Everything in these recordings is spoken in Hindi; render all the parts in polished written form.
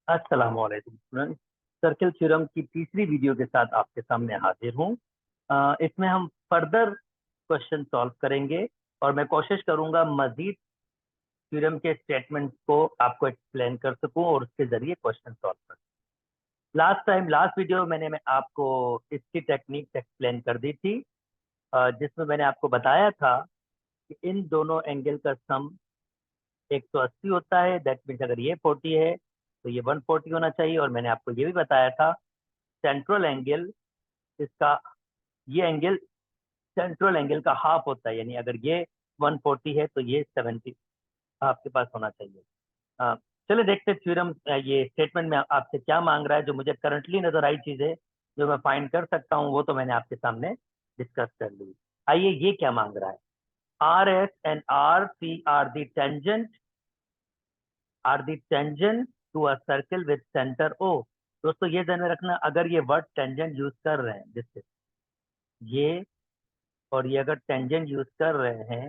अस्सलाम वालेकुम स्टूडेंट। सर्किल थ्योरम की तीसरी वीडियो के साथ आपके सामने हाजिर हूँ। इसमें हम फर्दर क्वेश्चन सॉल्व करेंगे और मैं कोशिश करूंगा मजीद थ्योरम के स्टेटमेंट्स को आपको एक्सप्लेन कर सकूं और उसके जरिए क्वेश्चन सॉल्व कर सकूं। लास्ट वीडियो मैं आपको इसकी टेक्निक एक्सप्लेन कर दी थी, जिसमें मैंने आपको बताया था कि इन दोनों एंगल का सम 180 होता है। दैट मीन्स अगर ये 40 है तो ये 140 होना चाहिए। और मैंने आपको ये भी बताया था सेंट्रल एंगल इसका, ये एंगल सेंट्रल एंगल का हाफ होता है, यानी अगर ये 140 है तो ये 70 आपके पास होना चाहिए। अ, चलिए देखते थ्योरम, ये स्टेटमेंट में आपसे क्या मांग रहा है। जो मुझे करंटली नजर आई चीजें जो मैं फाइंड कर सकता हूँ वो तो मैंने आपके सामने डिस्कस कर ली। आइए ये क्या मांग रहा है। R S and R C are the tangent to a circle with centre O. दोस्तों ये ध्यान में रखना, अगर ये वर्ड टेंजेंट यूज कर रहे हैं जिससे ये और ये अगर टेंजेंट यूज कर रहे हैं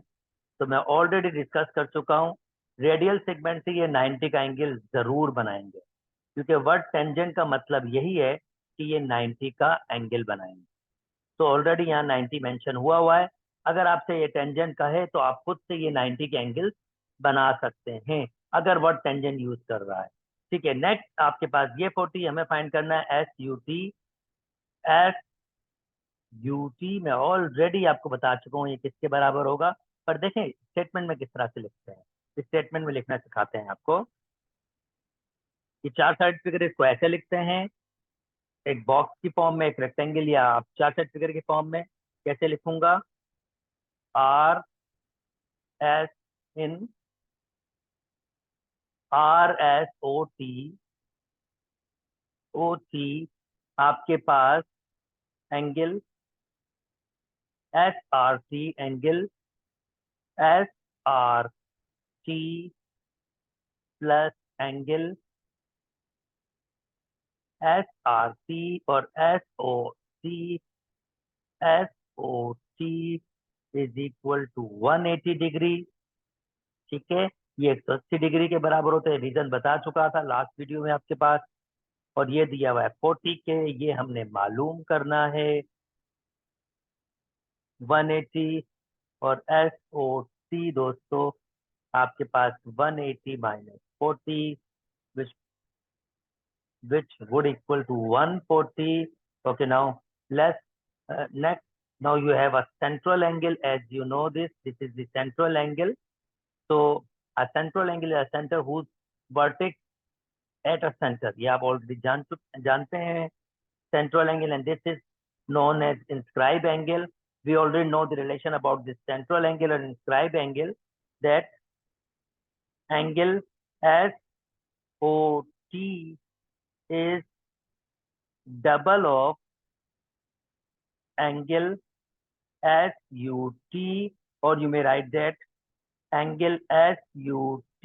तो मैं ऑलरेडी डिस्कस कर चुका हूँ, रेडियल सेगमेंट से ये 90 का एंगल जरूर बनाएंगे, क्योंकि वर्ड टेंजेंट का मतलब यही है कि ये 90 का एंगल बनाएंगे। तो ऑलरेडी यहाँ 90 मेंशन हुआ है। अगर आपसे ये टेंजेंट का है तो आप खुद से ये 90 के एंगल बना सकते हैं अगर वर्ड टेंजेंट यूज कर रहा है। ठीक है, नेक्स्ट आपके पास ये 40 हमें फाइंड करना है। एस यू टी मैं ऑलरेडी आपको बता चुका हूँ ये किसके बराबर होगा। पर देखें स्टेटमेंट में किस तरह से लिखते हैं। इस स्टेटमेंट में लिखना सिखाते हैं आपको। ये चार साइड फिगर इसको ऐसे लिखते हैं, एक बॉक्स की फॉर्म में, एक रेक्टेंगल, या आप चार साइड फिगर की फॉर्म में। कैसे लिखूंगा? आर एस इन RSOT आपके पास angle SRT, angle SRT plus angle SRT और SOT is equal to 180 degree. ठीक है, ये 180 डिग्री के बराबर होते हैं, रीजन बता चुका था लास्ट वीडियो में आपके पास। और ये दिया हुआ है 40 के, ये हमने मालूम करना है 180। और SOT दोस्तों आपके पास 180 minus 40, which which would equal to 140. Okay, now let's next. Now you have a central angle. As you know this is the central angle. So a central angle is a center whose vertex at a center. ये आप already जानते हैं central angle, and this is known as inscribed angle. We already know the relation about this central angle and inscribed angle, that angle SOT is double of angle SUT, or you may write that angle SUT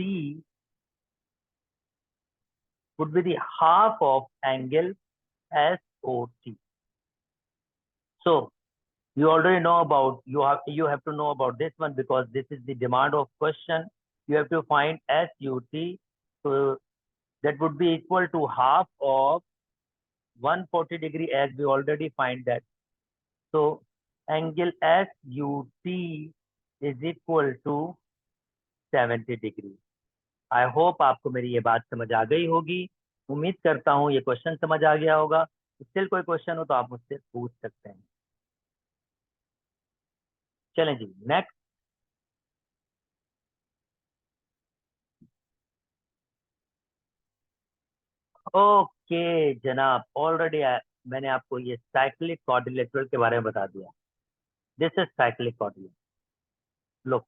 would be the half of angle SOT. So you already know about, you have to know about this one because this is the demand of question. You have to find SUT, so that would be equal to half of 140 degree, as we already find that. So angle SUT is equal to 70 degree. I hope आपको मेरी ये बात समझ आ गई होगी। उम्मीद करता हूँ ये क्वेश्चन समझ आ गया होगा। स्टिल कोई क्वेश्चन हो तो आप मुझसे पूछ सकते हैं। चलें जी नेक्स्ट। ओके जनाब, ऑलरेडी मैंने आपको ये साइक्लिक क्वाड्रिलेटरल के बारे में बता दिया। This is cyclic quadrilateral. Look,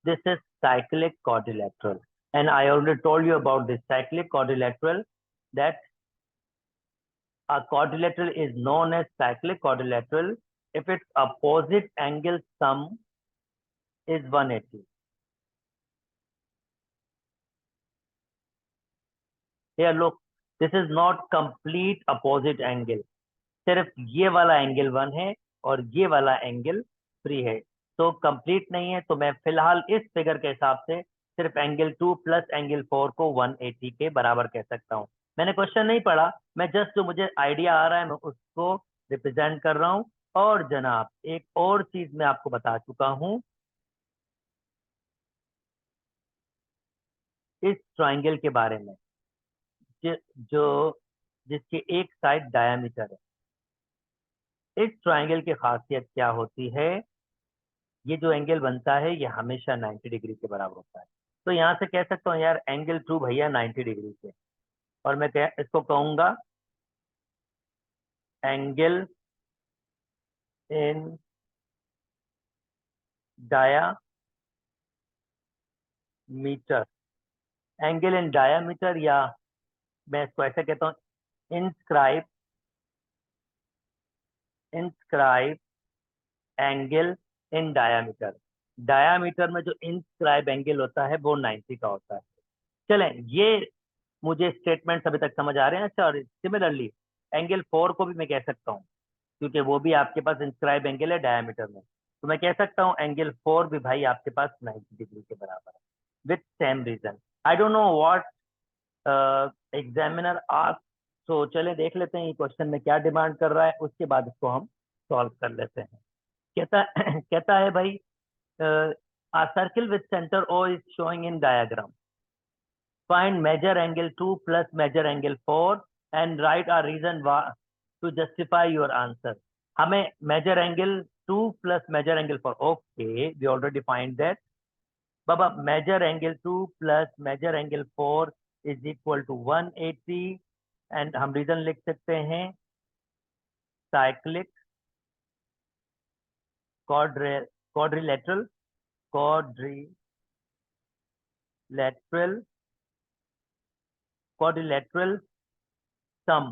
this is cyclic quadrilateral, and I already told you about this cyclic quadrilateral, that a quadrilateral is known as cyclic quadrilateral if its opposite angle sum is 180. Here look, this is not complete opposite angle, सिर्फ ये वाला एंगल 1 है और ये वाला एंगल 3 है, तो कंप्लीट नहीं है। तो मैं फिलहाल इस फिगर के हिसाब से सिर्फ एंगल 2 प्लस एंगल 4 को 180 के बराबर कह सकता हूँ। मैंने क्वेश्चन नहीं पढ़ा, मैं जस्ट जो मुझे आइडिया आ रहा है मैं उसको रिप्रेजेंट कर रहा हूँ। और जनाब एक और चीज मैं आपको बता चुका हूँ, इस ट्राइंगल के बारे में जो जिसके एक साइड डायामीटर है। इस ट्राइंगल की खासियत क्या होती है, ये जो एंगल बनता है ये हमेशा 90 डिग्री के बराबर होता है। तो यहाँ से कह सकता हूँ यार एंगल 2 भैया 90 डिग्री से, और मैं इसको कहूंगा angle in diameter, angle in diameter, या मैं इसको ऐसे कहता हूँ inscribe inscribe angle in diameter. Diameter में जो इंस्क्राइब एंगल होता है वो 90 का होता है। चलें, ये मुझे स्टेटमेंट अभी तक समझ आ रहे हैं। अच्छा, और सिमिलरली एंगल 4 को भी मैं कह सकता हूँ, क्योंकि वो भी आपके पास इंस्क्राइब एंगल है डायमीटर में, तो मैं कह सकता हूँ एंगल 4 भी भाई आपके पास 90 डिग्री के बराबर है, with same reason. I don't know what examiner ask. तो चले देख लेते हैं ये क्वेश्चन में क्या डिमांड कर रहा है, उसके बाद इसको हम सॉल्व कर लेते हैं। कहता कहता है भाई, a circle with center O is showing in diagram. Find measure angle 2 plus measure angle 4 and write a reason to justify your answer. हमें measure angle 2 plus measure angle 4. Okay, we already find that. Baba measure angle 2 plus measure angle 4 is equal to 180 and हम reason लिख सकते हैं cyclic quadrilateral quadrilateral sum।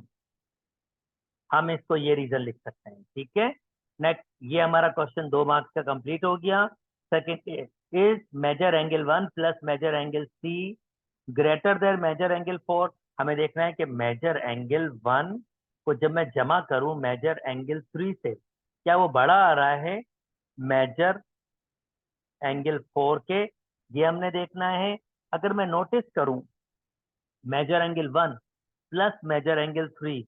हम इसको ये रीजन लिख सकते हैं, ठीक है। नेक्स्ट, ये हमारा क्वेश्चन 2 मार्क्स का कंप्लीट हो गया। Second is measure angle 1 plus major angle C greater than measure angle 4। हमें देखना है कि मेजर एंगल 1 को जब मैं जमा करूं मेजर एंगल 3 से, क्या वो बड़ा आ रहा है मेजर एंगल 4 के, ये हमने देखना है। अगर मैं नोटिस करूं measure angle 1 plus major angle 3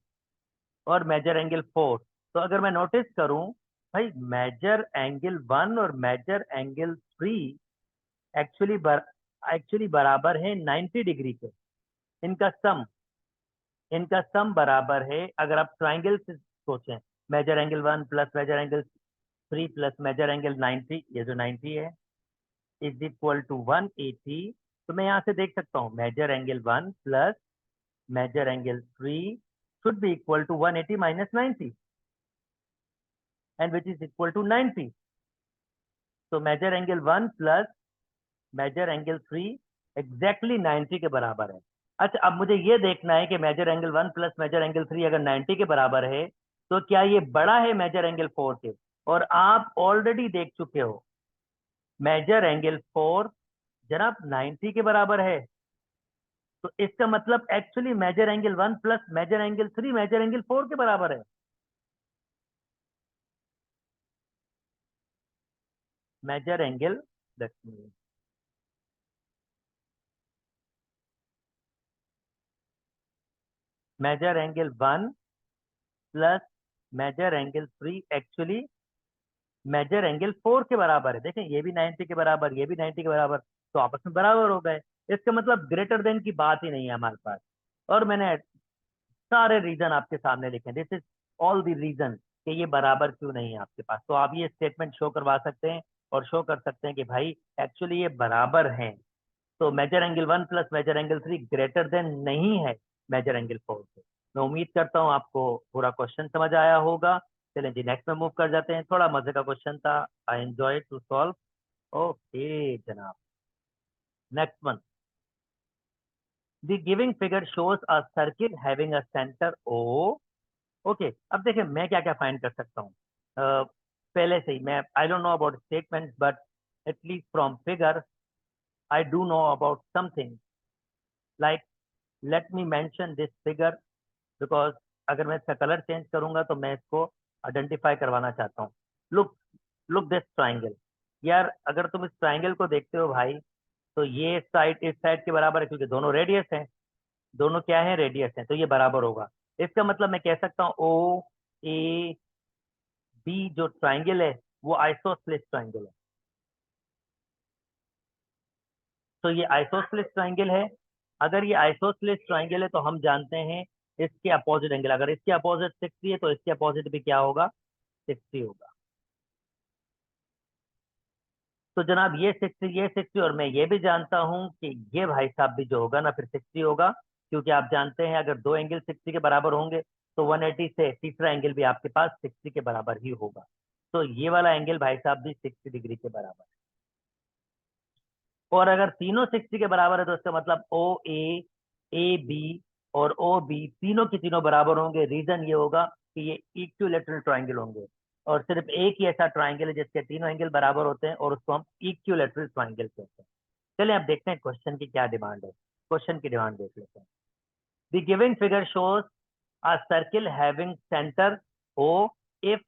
और मेजर एंगल 4, तो अगर मैं नोटिस करूं भाई मेजर एंगल 1 और मेजर एंगल 3 एक्चुअली बराबर है 90 डिग्री के। इनका सम इनका सम बराबर है, अगर आप ट्राइंगल से सोचें, measure angle 1 plus major angle 3 plus major angle 90, ये जो 90 है इज इक्वल टू 180। तो मैं यहाँ से देख सकता हूँ measure angle 1 plus major angle 3 should be equal to 180 minus 90 and which is equal to 90. So measure angle 1 plus measure angle 3 exactly 90 के बराबर है। अच्छा, अब मुझे ये देखना है कि measure angle 1 plus major angle 3 अगर 90 के बराबर है तो क्या ये बड़ा है मेजर एंगल 4 के। और आप ऑलरेडी देख चुके हो मेजर एंगल 4 जनाब 90 के बराबर है, तो इसका मतलब actually major angle 1 plus major angle 3 major angle 4 के बराबर है। Major angle major angle 1 plus major angle 3 actually major angle 4 के बराबर है। देखें ये भी 90 के बराबर, ये भी 90 के बराबर, तो आपस में बराबर हो गए। इसका मतलब ग्रेटर देन की बात ही नहीं है हमारे पास। और मैंने सारे रीजन आपके सामने लिखे, this is all the reason कि ये बराबर क्यों नहीं है आपके पास। तो आप ये स्टेटमेंट शो करवा सकते हैं और शो कर सकते हैं कि भाई एक्चुअली ये बराबर हैं। तो major angle 1 plus major angle 3 greater than नहीं है मेजर एंगल 4 से। मैं उम्मीद करता हूँ आपको पूरा क्वेश्चन समझ आया होगा। चलें जी नेक्स्ट में मूव कर जाते हैं। थोड़ा मजे का क्वेश्चन था, I enjoy to solve. Okay जनाब, next one, the giving figure shows a circle having a centre O. Okay, अब देखिए मैं क्या क्या फाइंड कर सकता हूँ। पहले से ही मैं आई don't know about statement but at least from figure I do know about something. Like let me mention this figure because अगर मैं इसका कलर चेंज करूंगा तो मैं इसको आइडेंटिफाई करवाना चाहता हूँ। Look look this triangle. यार अगर तुम इस ट्राइंगल को देखते हो भाई, तो ये साइड इस साइड के बराबर है, क्योंकि दोनों रेडियस हैं। दोनों क्या है, रेडियस है, तो ये बराबर होगा। इसका मतलब मैं कह सकता हूँ ओ ए बी जो ट्राइंगल है वो आइसोसेलेस ट्राइंगल है। तो ये आइसोसेलेस ट्राइंगल है। अगर ये आइसोसेलेस ट्राइंगल है तो हम जानते हैं इसके अपोजिट एंगल, अगर इसके अपोजिट 60 है तो इसके अपोजिट भी क्या होगा, 60 होगा। तो जनाब ये 60 और मैं ये भी जानता हूं कि ये भाई साहब भी जो होगा ना फिर 60 होगा, क्योंकि आप जानते हैं अगर दो एंगल 60 के बराबर होंगे तो 180 से तीसरा एंगल भी आपके पास 60 के बराबर ही होगा। तो ये वाला एंगल भाई साहब भी 60 डिग्री के बराबर है। और अगर तीनों 60 के बराबर है तो इसका मतलब ए बी और ओ बी तीनों की तीनों बराबर होंगे। रीजन ये होगा कि ये इक्विलेटरल ट्राइंगल होंगे, और सिर्फ एक ही ऐसा ट्राइंगल है जिसके तीनों एंगल बराबर होते हैं और उसको हम इक्विलेटरल ट्राइंगल कहते हैं। चलिए अब देखते हैं क्वेश्चन की क्या डिमांड है। क्वेश्चन की डिमांड देख लेते हैं। The given figure shows a circle having centre O if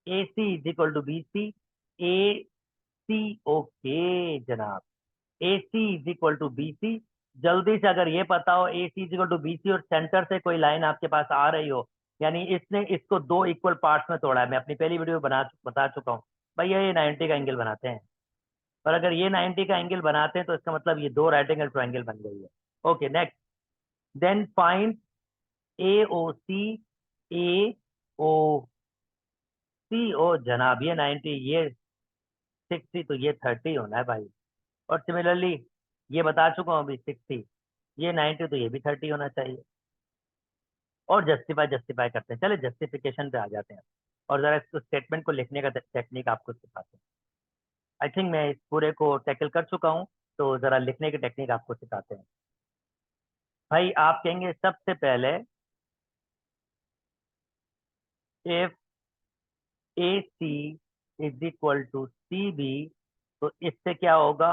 A C is equal to B C, A C okay जनाब, A C is equal to B C. जल्दी से अगर ये पता हो A C is equal to B C और सेंटर से कोई लाइन आपके पास आ रही हो, यानी इसने इसको दो इक्वल पार्ट्स में तोड़ा है। मैं अपनी पहली वीडियो बता चुका हूँ भाई, ये 90 का एंगल बनाते हैं। और अगर ये 90 का एंगल बनाते हैं तो इसका मतलब ये दो राइट एंगल ट्राइंगल बन गई है। Okay next, then find A O C, A O सी ओ जनाब, ये 90, ये 60, तो ये 30 होना है भाई। और सिमिलरली ये बता चुका हूँ अभी 60, ये 90, तो ये भी 30 होना चाहिए। और जस्टिफाई जस्टिफाई करते हैं, चले जस्टिफिकेशन पे आ जाते हैं और जरा इस स्टेटमेंट को लिखने का टेक्निक आपको सिखाते हैं। आई थिंक मैं इस पूरे को टैकल कर चुका हूँ, तो जरा लिखने की टेक्निक आपको सिखाते हैं। भाई आप कहेंगे सबसे पहले if A C is equal to C B, तो इससे क्या होगा,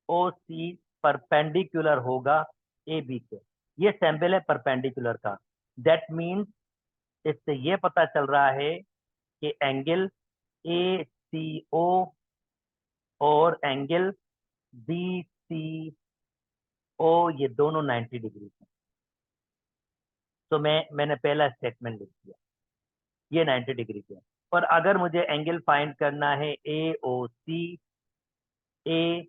ओ सी परपेंडिकुलर होगा ए बी के। ये सैंपल है परपेंडिकुलर का। दैट मीन्स इससे ये पता चल रहा है कि एंगल ए सी ओ और एंगल बी सी ओ ये दोनों 90 डिग्री हैं। तो मैंने पहला स्टेटमेंट लिख दिया, ये 90 डिग्री के हैं। और अगर मुझे एंगल फाइंड करना है ए O C, A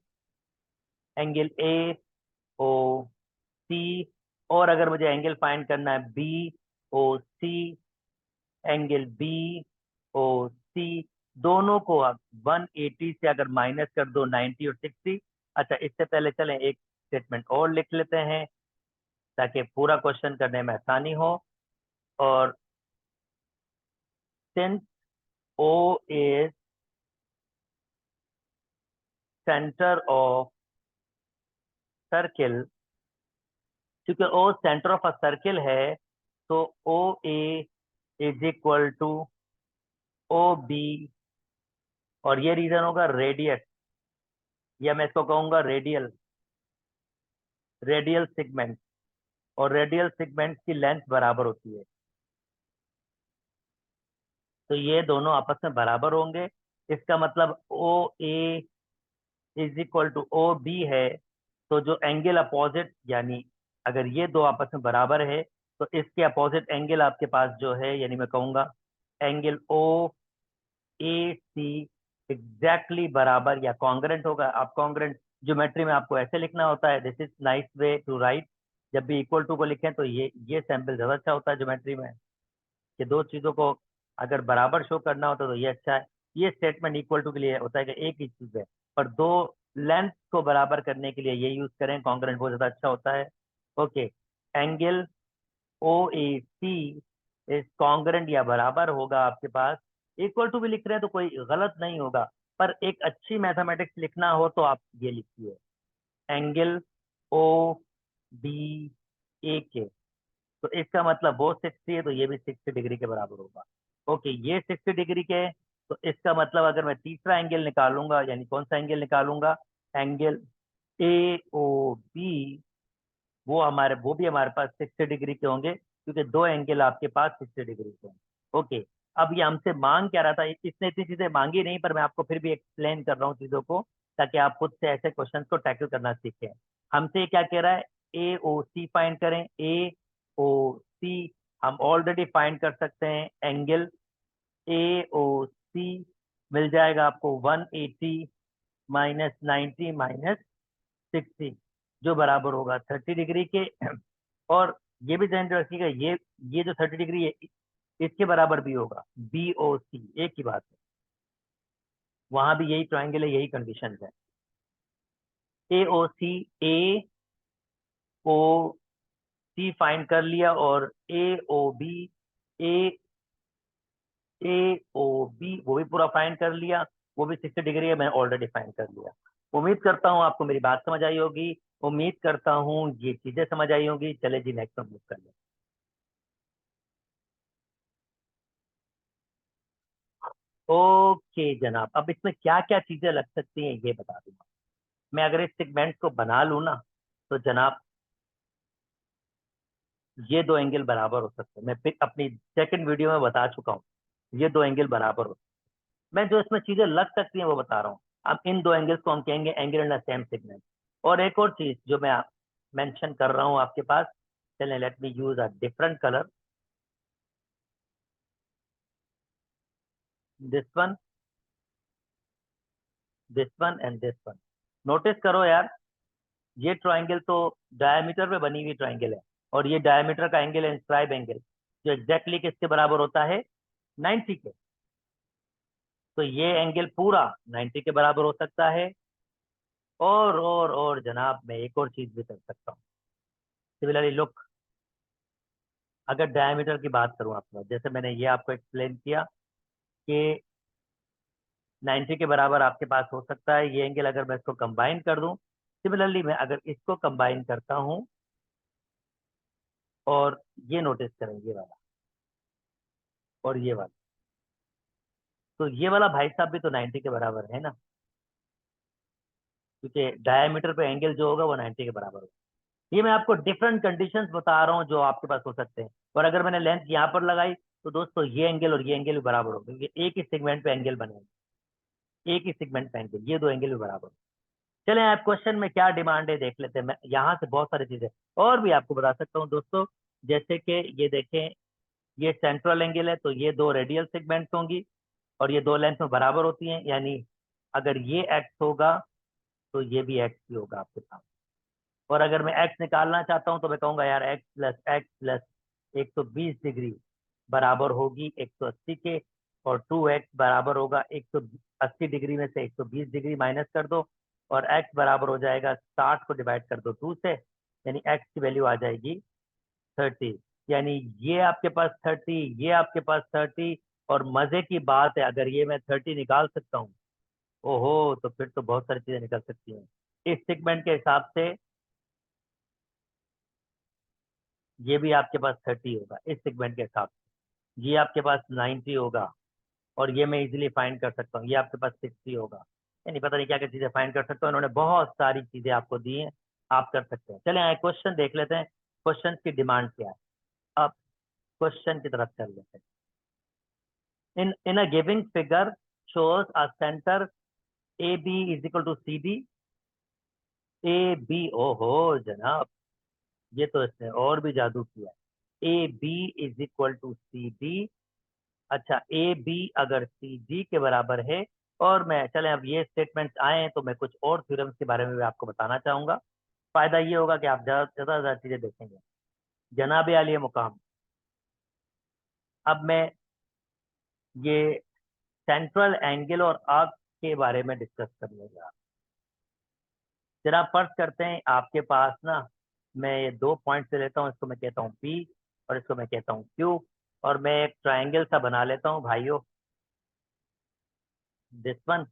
angle A O सी, और अगर मुझे एंगल फाइंड करना है B O C angle B O C, दोनों को आप 180 से अगर माइनस कर दो 90 और 60। अच्छा इससे पहले चलें एक स्टेटमेंट और लिख लेते हैं ताकि पूरा क्वेश्चन करने में आसानी हो। और since O is centre of circle, क्योंकि O centre of a circle है, तो O A is equal to O B, और ये रीजन होगा रेडियस, या मैं इसको कहूंगा रेडियल, रेडियल सेगमेंट। और रेडियल सेगमेंट की लेंथ बराबर होती है, तो ये दोनों आपस में बराबर होंगे। इसका मतलब O A is equal to O B है, तो जो एंगल अपोजिट, यानी अगर ये दो आपस में बराबर है तो इसके अपोजिट एंगल आपके पास जो है, यानी मैं कहूंगा angle O A C exactly बराबर या कॉन्ग्रेंट होगा। आप कॉन्ग्रेंट ज्योमेट्री में आपको ऐसे लिखना होता है, this is nice way to write. जब भी इक्वल टू को लिखें तो ये सैंपल ज्यादा अच्छा होता है ज्योमेट्री में, कि दो चीजों को अगर बराबर शो करना होता तो ये अच्छा है। ये स्टेटमेंट इक्वल टू के लिए होता है कि एक ही चीज है, पर दो लेंथ को बराबर करने के लिए ये यूज करें, कॉन्ग्रेंट बहुत ज्यादा अच्छा होता है। Okay, angle O A C is congruent या बराबर होगा आपके पास। इक्वल टू भी लिख रहे हैं तो कोई गलत नहीं होगा, पर एक अच्छी मैथमेटिक्स लिखना हो तो आप ये लिखिए एंगल ओ बी ए के, तो इसका मतलब वो 60 है तो ये भी 60 डिग्री के बराबर होगा। ओके, ये 60 डिग्री के है, तो इसका मतलब अगर मैं तीसरा एंगल निकालूंगा, यानी कौन सा एंगल निकालूंगा, एंगल ए ओ बी, वो भी हमारे पास 60 डिग्री के होंगे, क्योंकि दो एंगल आपके पास 60 डिग्री के हैं। ओके, अब ये हमसे मांग क्या रहा था, इसने इतनी चीजें मांगी नहीं, पर मैं आपको फिर भी एक्सप्लेन कर रहा हूँ चीजों को, ताकि आप खुद से ऐसे क्वेश्चन को टैकल करना सीखें। हमसे क्या कह रहा है, ए ओ सी फाइंड करें। ए ओ सी हम ऑलरेडी फाइंड कर सकते हैं, एंगल ए ओ सी मिल जाएगा आपको 180 माइनस 90 माइनस 60, जो बराबर होगा 30 डिग्री के। और ये भी ध्यान रखिएगा, ये जो 30 डिग्री है इसके बराबर भी होगा, बी ओ सी, एक ही बात है, वहां भी यही ट्राइंगल है, यही कंडीशन है। ए O C, A O C find कर लिया, और ए ओ बी, ए ए ओ बी वो भी पूरा फाइंड कर लिया, वो भी 60 डिग्री है, मैंने ऑलरेडी फाइंड कर लिया। उम्मीद करता हूँ आपको मेरी बात समझ आई होगी, उम्मीद करता हूँ ये चीजें समझ आई होंगी। चले जी नेक्स्ट मूव कर ले। ओके जनाब, अब इसमें क्या क्या चीजें लग सकती हैं ये बता दूंगा। मैं अगर इस सेगमेंट को बना लूँ ना, तो जनाब ये दो एंगल बराबर हो सकते हैं। मैं फिर अपनी सेकंड वीडियो में बता चुका हूँ, ये दो एंगल बराबर हो। मैं जो इसमें चीजें लग सकती हैं वो बता रहा हूँ। अब इन दो एंगल्स को हम कहेंगे angle in the same segment. और एक और चीज जो मैं मेंशन कर रहा हूँ आपके पास, चलें late me use a different colour, this one, this one and this one. Notice करो यार, ये ट्राइंगल तो डायमीटर पे बनी हुई ट्राइंगल है, और ये डायमीटर का एंगल है इंस्क्राइब एंगल, जो एग्जैक्टली किसके बराबर होता है, 90 के। तो ये एंगल पूरा 90 के बराबर हो सकता है। और जनाब मैं एक और चीज भी कर सकता हूँ। सिमिलरली लुक, अगर डायमीटर की बात करूं आपको, जैसे मैंने ये आपको एक्सप्लेन किया कि 90 के बराबर आपके पास हो सकता है ये एंगल, अगर मैं इसको कंबाइन कर दूं। सिमिलरली मैं अगर इसको कंबाइन करता हूं, और ये नोटिस करें, ये वाला और ये वाला, तो ये वाला भाई साहब भी तो 90 के बराबर है ना, क्योंकि डायमीटर पे एंगल जो होगा वो 90 के बराबर होगा। ये मैं आपको डिफरेंट कंडीशंस बता रहा हूँ जो आपके पास हो सकते हैं। और अगर मैंने लेंथ यहाँ पर लगाई, तो दोस्तों ये एंगल और ये एंगल भी बराबर होगा, क्योंकि एक ही सेगमेंट पे एंगल बनेगा, एक ही सेगमेंट पे एंगल, ये दो एंगल भी बराबर। चलें आप क्वेश्चन में क्या डिमांड है देख लेते हैं। मैं यहाँ से बहुत सारी चीजें और भी आपको बता सकता हूँ दोस्तों, जैसे कि ये देखें, ये सेंट्रल एंगल है, तो ये दो रेडियल सेगमेंट्स होंगी, और ये दो लेंथ में बराबर होती हैं, यानी अगर ये एक्स होगा तो ये भी एक्स ही होगा आपके पास। और अगर मैं एक्स निकालना चाहता हूँ, तो मैं कहूंगा यार एक्स प्लस 120 डिग्री बराबर होगी 180 के, और 2x बराबर होगा 180 डिग्री में से 120 डिग्री माइनस कर दो, और x बराबर हो जाएगा 60 को डिवाइड कर दो 2 से, यानी x की वैल्यू आ जाएगी 30। यानी ये आपके पास 30, ये आपके पास 30। और मजे की बात है, अगर ये मैं 30 निकाल सकता हूँ, ओहो, तो फिर तो बहुत सारी चीजें निकल सकती हैं इस सेगमेंट के हिसाब से। ये भी आपके पास 30 होगा इस सेगमेंट के हिसाब से, ये आपके पास 90 होगा, और ये मैं इजीली फाइंड कर सकता हूँ, ये आपके पास 60 होगा। यानी पता नहीं क्या क्या चीजें फाइंड कर सकते हो, उन्होंने बहुत सारी चीजें आपको दी हैं, आप कर सकते हैं। चले आए क्वेश्चन देख लेते हैं, क्वेश्चन की डिमांड क्या है। अब क्वेश्चन की तरफ चल लेते हैं। In a giving figure shows a centre A B is equal to C D. A B, ओहो जनाब, ये तो इसने और भी जादू किया। A B is equal to C D. अच्छा, ए बी अगर सी डी के बराबर है, और मैं चलें अब ये स्टेटमेंट्स आए हैं, तो मैं कुछ और थ्योरम्स के बारे में भी आपको बताना चाहूंगा। फायदा ये होगा कि आप ज्यादा चीजें देखेंगे। जनाब आलिया मुकाम, अब मैं ये सेंट्रल एंगल और आर्क के बारे में डिस्कस करने जा। जरा फर्ज करते हैं आपके पास ना, मैं ये दो पॉइंट से लेता हूँ, इसको मैं कहता हूँ पी और इसको मैं कहता हूँ क्यू, और मैं एक ट्राइंगल सा बना लेता हूँ भाइयों, दिस वन,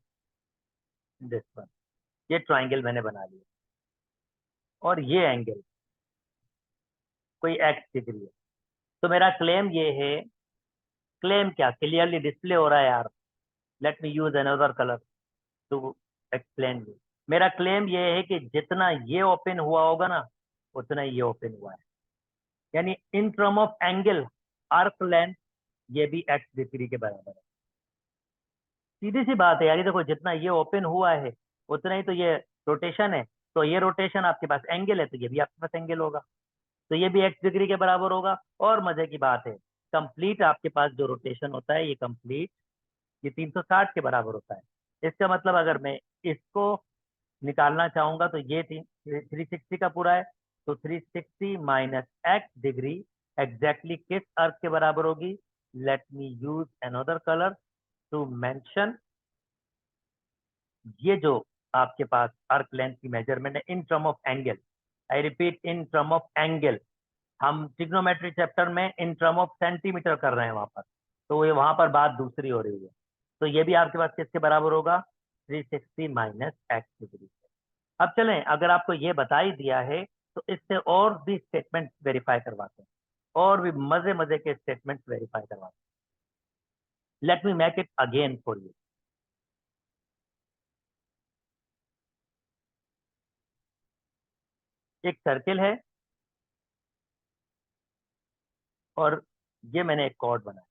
दिस वन। ये ट्राइंगल मैंने बना लिया, और ये एंगल कोई एक्स डिग्री है। तो मेरा क्लेम ये है, क्लेम क्या क्लियरली डिस्प्ले हो रहा है यार, let me use another colour to explain you. मेरा क्लेम ये है कि जितना ये ओपन हुआ होगा ना, उतना ये ओपन हुआ है। यानी इन term of angle, arc length ये भी x डिग्री के बराबर है। सीधी सी बात है यार, ये देखो जितना ये ओपन हुआ है उतना ही तो ये रोटेशन है। तो ये रोटेशन आपके पास एंगल है, तो ये भी आपके पास एंगल होगा, तो ये भी x डिग्री के बराबर होगा। और मजे की बात है, कंप्लीट आपके पास जो रोटेशन होता है ये कंप्लीट ये 360 के बराबर होता है। इसका मतलब अगर मैं इसको निकालना चाहूंगा तो ये 360 का पूरा है, तो 360 माइनस एक्स डिग्री एग्जैक्टली किस अर्क के बराबर होगी? Let me use another colour to mention. ये जो आपके पास अर्क लेंथ की मेजरमेंट है in term of angle, I repeat in term of angle. हम ट्रिग्नोमेट्री चैप्टर में इन टर्म ऑफ सेंटीमीटर कर रहे हैं वहां पर, तो ये वहां पर बात दूसरी हो रही है। तो ये भी आपके पास किसके बराबर होगा? 360 माइनस एक्स डिग्री। अब चलें, अगर आपको ये बता ही दिया है तो इससे और भी स्टेटमेंट वेरीफाई करवाते हैं, और भी मजे मजे के स्टेटमेंट वेरीफाई करवाते हैं। Let me make it again for you. एक सर्किल है और ये मैंने एक कॉर्ड बनाया।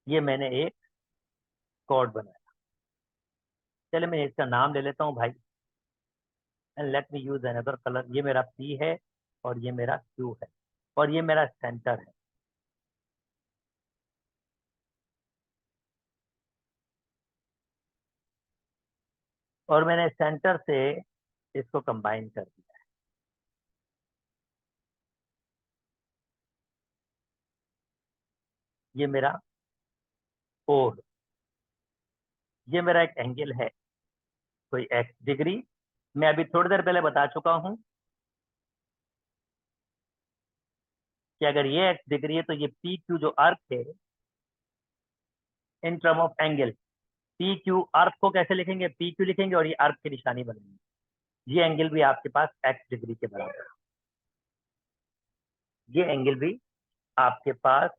ये मैंने एक कॉर्ड बनाया। चले मैं इसका नाम ले लेता हूँ भाई, and let me use another colour. ये मेरा पी है और ये मेरा क्यू है और ये मेरा सेंटर है। और मैंने सेंटर से इसको कंबाइन कर दिया। ये मेरा ओ, ये मेरा एक एंगल है कोई एक्स डिग्री। मैं अभी थोड़ी देर पहले बता चुका हूं कि अगर ये एक्स डिग्री है तो ये पी क्यू जो अर्क है in term of angle, P Q अर्क को कैसे लिखेंगे? पी क्यू लिखेंगे और ये अर्क की निशानी बनेगी। ये एंगल भी आपके पास एक्स डिग्री के बराबर है। ये एंगल भी आपके पास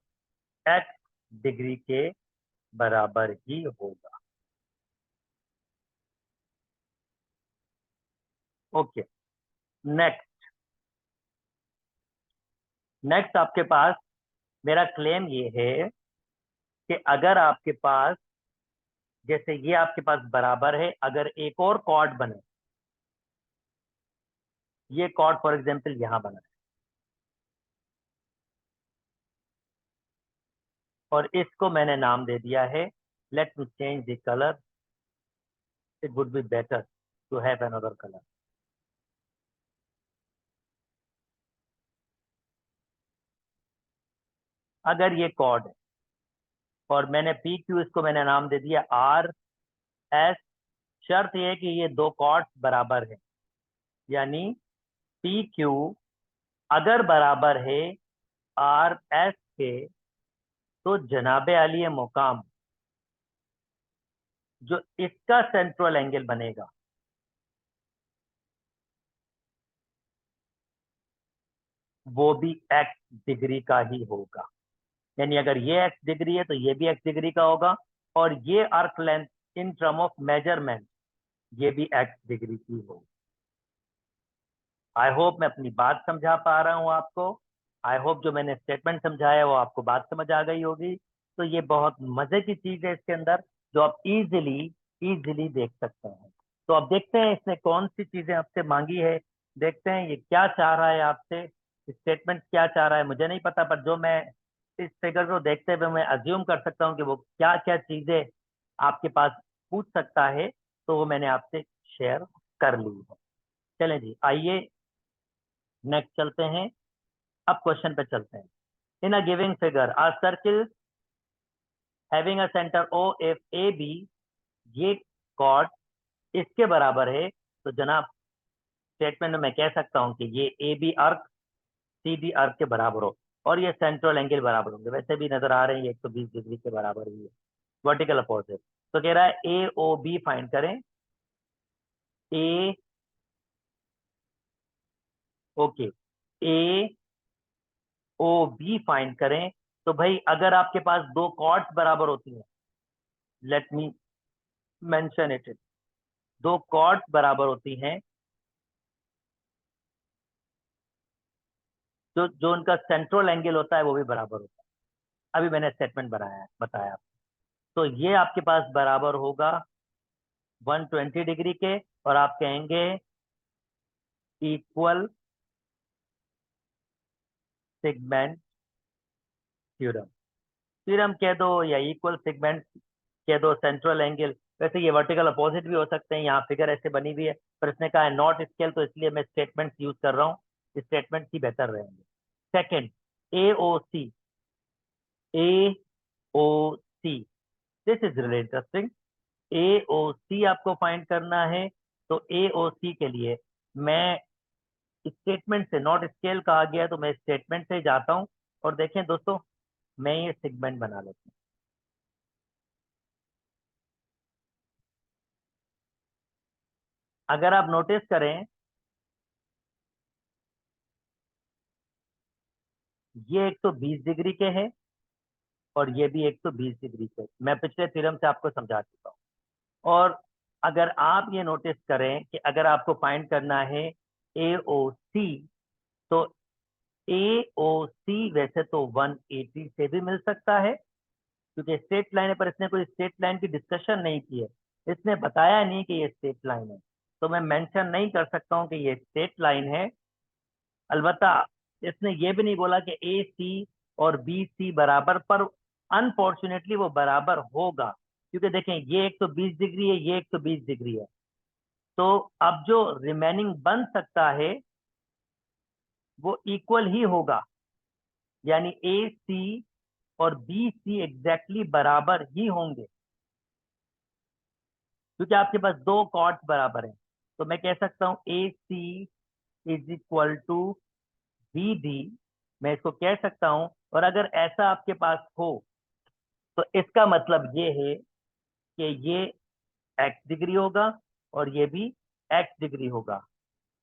एक्स डिग्री के बराबर ही होगा। Okay, next. नेक्स्ट आपके पास मेरा क्लेम ये है कि अगर आपके पास, जैसे ये आपके पास बराबर है, अगर एक और कॉर्ड बने, ये कॉर्ड फॉर एग्जांपल यहां बना है और इसको मैंने नाम दे दिया है, let me change the colour, it would be better to have another colour. अगर ये कॉर्ड है और मैंने पी क्यू, इसको मैंने नाम दे दिया आर एस, शर्त यह है कि ये दो कॉर्ड्स बराबर है, यानी पी क्यू अगर बराबर है आर एस के, तो जनाबे आली मुकाम जो इसका सेंट्रल एंगल बनेगा वो भी एक्स डिग्री का ही होगा। यानी अगर ये एक्स डिग्री है तो ये भी एक्स डिग्री का होगा, और ये arc length in term of measurement ये भी एक्स डिग्री की होगी। आई होप मैं अपनी बात समझा पा रहा हूं आपको। आई होप जो मैंने स्टेटमेंट समझाया है वो आपको बात समझ आ गई होगी। तो ये बहुत मजे की चीज है इसके अंदर, जो आप इजीली इजीली देख सकते हैं। तो अब देखते हैं इसने कौन सी चीजें आपसे मांगी है। देखते हैं ये क्या चाह रहा है आपसे, स्टेटमेंट क्या चाह रहा है मुझे नहीं पता, पर जो मैं इस फिगर को देखते हुए मैं अज्यूम कर सकता हूँ कि वो क्या क्या चीजें आपके पास पूछ सकता है, तो वो मैंने आपसे शेयर कर ली है। चलें जी, आइए नेक्स्ट चलते हैं। अब क्वेश्चन पे चलते हैं। In a giving figure a circle having a centre O if A B, ये कॉर्ड इसके बराबर है, तो जनाब स्टेटमेंट में मैं कह सकता हूं कि ये ए बी अर्क सी डी अर्क के बराबर हो और ये सेंट्रल एंगल बराबर होंगे। वैसे भी नजर आ रहे हैं ये 120 डिग्री के बराबर ही है, वर्टिकल अपोजिट। तो कह रहा है ए ओ बी फाइंड करें। ए, ओके, ए ओ बी फाइंड करें। तो भाई अगर आपके पास दो कॉर्ड्स बराबर होती हैं, लेट मी मेंशन इट, दो कॉर्ड्स बराबर होती हैं जो जो उनका सेंट्रल एंगल होता है वो भी बराबर होता है। अभी मैंने स्टेटमेंट बताया। तो ये आपके पास बराबर होगा 120 डिग्री के, और आप कहेंगे इक्वल सेगमेंट थ्योरम। थ्योरम कह दो या इक्वल सेगमेंट कह दो, सेंट्रल एंगल। वैसे ये वर्टिकल अपोजिट भी हो सकते हैं, यहाँ फिगर ऐसे बनी हुई है, पर इसने कहा है नॉट स्केल, तो इसलिए मैं स्टेटमेंट यूज कर रहा हूँ। स्टेटमेंट ही बेहतर रहेंगे। Second, A O C. A O C, this is really interesting. A O C आपको फाइंड करना है। तो ए ओ सी के लिए मैं स्टेटमेंट से, नॉट स्केल कहा गया है तो मैं स्टेटमेंट से जाता हूं। और देखें दोस्तों, मैं ये सेगमेंट बना लेता हूं। अगर आप नोटिस करें, ये 120 डिग्री के हैं और ये भी 120 डिग्री के। मैं पिछले थ्योरम से आपको समझा चुका हूं। और अगर आप ये नोटिस करें कि अगर आपको फाइंड करना है ए ओ सी, तो ए ओ सी वैसे तो 180 से भी मिल सकता है, क्योंकि स्ट्रेट लाइन है, पर इसने कोई स्ट्रेट लाइन की डिस्कशन नहीं की है। इसने बताया नहीं कि ये स्ट्रेट लाइन है, तो मैं मेंशन नहीं कर सकता हूं कि ये स्ट्रेट लाइन है। अलबत्ता इसने ये भी नहीं बोला कि ए सी और बी सी बराबर, पर अनफॉर्चुनेटली वो बराबर होगा, क्योंकि देखें ये 120 डिग्री है, ये 120 डिग्री है। तो अब जो रिमेनिंग बन सकता है वो इक्वल ही होगा, यानी ए सी और बी सी एग्जैक्टली बराबर ही होंगे, क्योंकि आपके पास दो कॉर्ड्स बराबर हैं। तो मैं कह सकता हूं A C is equal to B D, मैं इसको कह सकता हूं। और अगर ऐसा आपके पास हो तो इसका मतलब ये है कि ये एक्स डिग्री होगा और ये भी एक्स डिग्री होगा,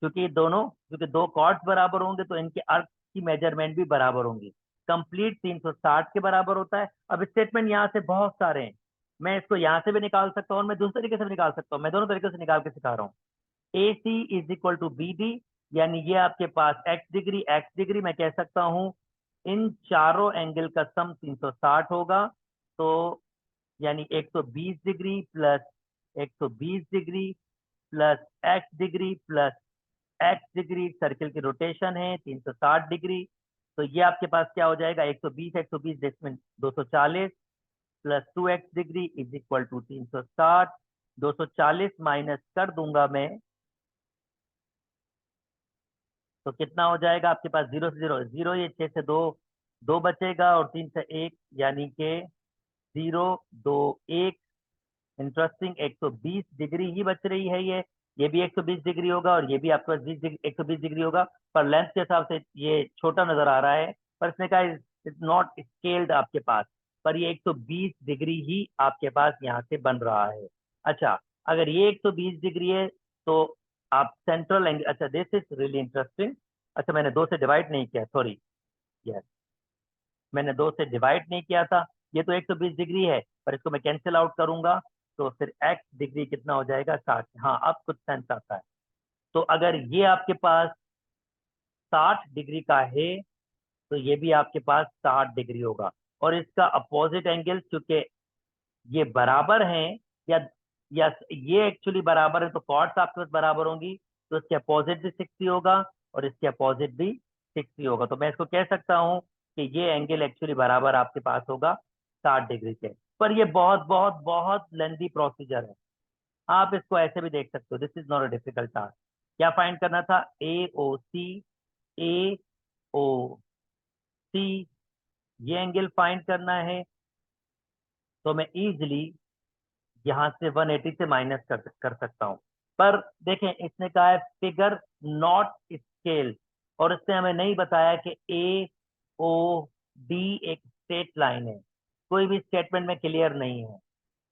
क्योंकि ये दोनों, क्योंकि दो कॉर्ड्स बराबर होंगे तो इनके अर्थ की मेजरमेंट भी बराबर होंगी। कंप्लीट 360 के बराबर होता है। अब स्टेटमेंट यहाँ से बहुत सारे हैं, मैं इसको यहाँ से भी निकाल सकता हूँ और मैं दूसरे तरीके से भी निकाल सकता हूँ। मैं दोनों तरीके से निकाल के सिखा रहा हूँ। A C is equal to B D, यानी ये आपके पास एक्स डिग्री मैं कह सकता हूँ। इन चारों एंगल का सम 360 होगा। तो यानी 120 degree plus 120 degree plus x degree plus x degree, circle की रोटेशन है 360 डिग्री। तो ये आपके पास क्या हो जाएगा, 120 में 240 plus 2x degree is equal to 360। 240 minus कर दूंगा मैं, तो कितना हो जाएगा आपके पास, जीरो से जीरो जीरो, ये 6 से दो, दो बचेगा, और 3 से एक, यानी के 0 2 1। इंटरेस्टिंग, 120 डिग्री ही बच रही है। ये भी 120 डिग्री होगा और ये भी आपके पास 120 डिग्री होगा, पर लेंथ के हिसाब से ये छोटा नजर आ रहा है। पर इसने कहा इट्स नॉट स्केल्ड आपके पास, पर ये 120 डिग्री ही आपके पास यहाँ से बन रहा है। अच्छा, अगर ये 120 डिग्री है तो आप सेंट्रल एंगल, अच्छा दिस इज रियली इंटरेस्टिंग। अच्छा, मैंने दो से डिवाइड नहीं किया, सॉरी। यस, मैंने दो से डिवाइड नहीं किया था। ये तो 120 डिग्री है, पर इसको मैं कैंसिल आउट करूंगा तो फिर एक्स डिग्री कितना हो जाएगा, 60। हाँ, अब कुछ सेंस आता है। तो अगर ये आपके पास 60 डिग्री का है तो ये भी आपके पास 60 डिग्री होगा। और इसका अपोजिट एंगल, क्योंकि ये बराबर हैं, या ये एक्चुअली बराबर है, तो कॉर्ड्स आपके पास बराबर होंगी, तो इसके अपोजिट भी 60 होगा और इसके अपोजिट भी 60 होगा। तो मैं इसको कह सकता हूँ कि ये एंगल एक्चुअली बराबर आपके पास होगा 60 डिग्री के। पर ये बहुत बहुत बहुत लेंदी प्रोसीजर है। आप इसको ऐसे भी देख सकते हो, this is not a difficult task. क्या फाइंड करना था, ए ओ सी। ए ओ सी, ये एंगल फाइंड करना है। तो मैं इजिली यहाँ से 180 से माइनस कर सकता हूँ। पर देखें, इसने कहा है फिगर नॉट स्केल, और इसने हमें नहीं बताया कि ए ओ डी एक स्ट्रेट लाइन है। कोई भी स्टेटमेंट में क्लियर नहीं है।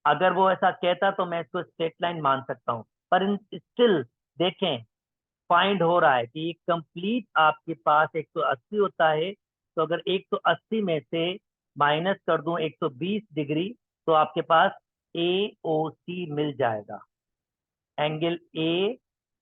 अगर वो ऐसा कहता तो मैं इसको स्ट्रेट लाइन मान सकता हूँ, पर इन स्टिल देखें, फाइंड हो रहा है कि कंप्लीट आपके पास 180 होता है। तो अगर 180 में से माइनस कर दूं 120 डिग्री, तो आपके पास ए ओ सी मिल जाएगा, एंगल ए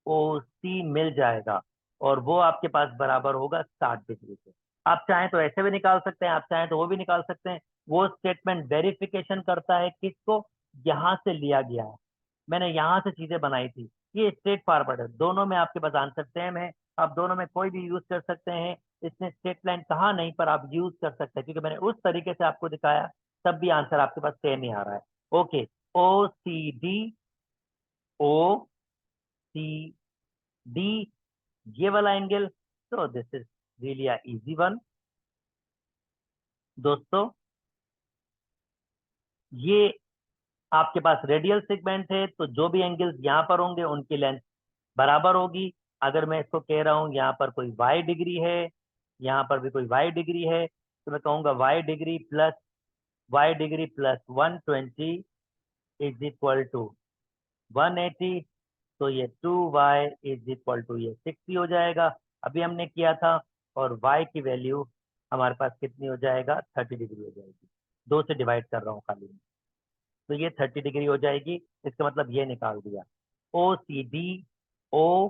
ओ सी मिल जाएगा। और वो आपके पास बराबर होगा 60 डिग्री के। आप चाहें तो ऐसे भी निकाल सकते हैं, आप चाहें तो वो भी निकाल सकते हैं। वो स्टेटमेंट वेरिफिकेशन करता है किसको, यहाँ से लिया गया है, मैंने यहाँ से चीजें बनाई थी। ये स्ट्रेट फॉरवर्ड है, दोनों में आपके पास आंसर सेम है, आप दोनों में कोई भी यूज कर सकते हैं। इसने स्ट्रेट लाइन कहा नहीं, पर आप यूज कर सकते हैं क्योंकि मैंने उस तरीके से आपको दिखाया, तब भी आंसर आपके पास सेम ही आ रहा है। ओके, ओ सी डी, ओ सी डी, ये वाला एंगल, तो this is really a easy one दोस्तों। ये आपके पास रेडियल सेगमेंट है, तो जो भी एंगल्स यहाँ पर होंगे उनकी लेंथ बराबर होगी। अगर मैं इसको कह रहा हूँ यहाँ पर कोई y डिग्री है, यहाँ पर भी कोई y डिग्री है, तो मैं कहूंगा y degree plus 120 is equal to 180। तो ये 2y इज इक्वल टू ये 60 हो जाएगा, अभी हमने किया था। और y की वैल्यू हमारे पास कितनी हो जाएगा, 30 डिग्री हो जाएगी। 2 से डिवाइड कर रहा हूँ खाली मैं। तो ये 30 डिग्री हो जाएगी, इसका मतलब ये निकाल दिया। ओ सी डी, ओ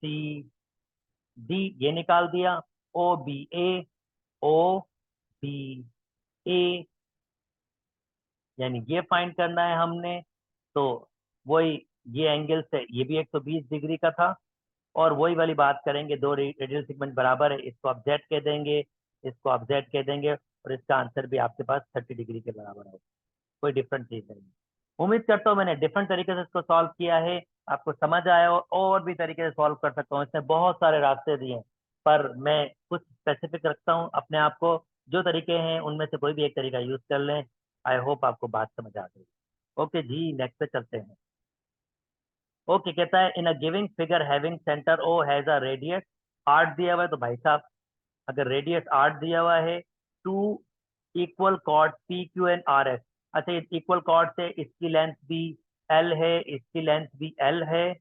सी डी ये निकाल दिया। ओ बी ए, ओ बी ए, यानी ये फाइंड करना है हमने। तो वही, ये एंगल से ये भी 120 डिग्री का था। और वही वाली बात करेंगे, दो रेडियल सेगमेंट बराबर है, इसको आप जेड कह देंगे, इसको आप जेड कह देंगे, और इसका आंसर भी आपके पास 30 डिग्री के बराबर है। कोई डिफरेंट चीज नहीं। उम्मीद करता हूँ मैंने डिफरेंट तरीके से इसको सॉल्व किया है, आपको समझ आया हो। और भी तरीके से सॉल्व कर सकता हूँ, इसमें बहुत सारे रास्ते दिए हैं, पर मैं कुछ स्पेसिफिक रखता हूँ अपने आप को। जो तरीके हैं उनमें से कोई भी एक तरीका यूज कर लें। आई होप आपको बात समझ आ गई। ओके जी, नेक्स्ट पे चलते हैं। ओके, कहता है in a giving figure having centre O has a radius, 8 दिया हुआ है, तो भाई साहब अगर रेडियस 8 दिया हुआ है, two equal chord P Q and R S. अच्छा, ये इक्वल कॉर्ड से इसकी लेंथ भी एल है, इसकी लेंथ भी एल है,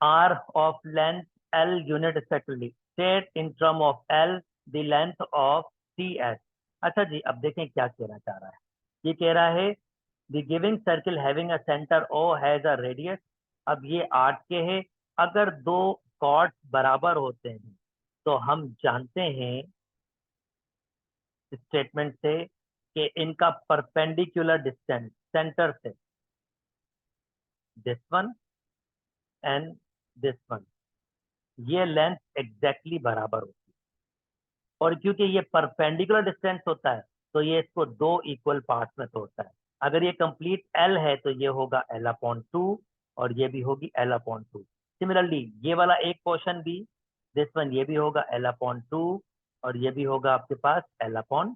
R of length L unit respectively, state in term of L the length of T S. अच्छा जी, अब देखें क्या कहना चाह रहा है। ये कह रहा है the giving circle having a centre O has a radius. अब ये 8 के है, अगर दो कॉर्ड्स बराबर होते हैं तो हम जानते हैं स्टेटमेंट से कि इनका परपेंडिकुलर डिस्टेंस सेंटर से, this one and this one, ये लेंथ एग्जैक्टली बराबर होती है। और क्योंकि ये परपेंडिकुलर डिस्टेंस होता है, तो ये इसको दो इक्वल पार्ट्स में तोड़ता है। अगर ये कंप्लीट एल है तो ये होगा एल अपॉन टू, और ये भी होगी एल अपॉन टू। सिमिलरली ये वाला एक पोर्शन भी, दिस वन, ये भी होगा एल अपॉन टू, और ये भी होगा आपके पास एल अपॉन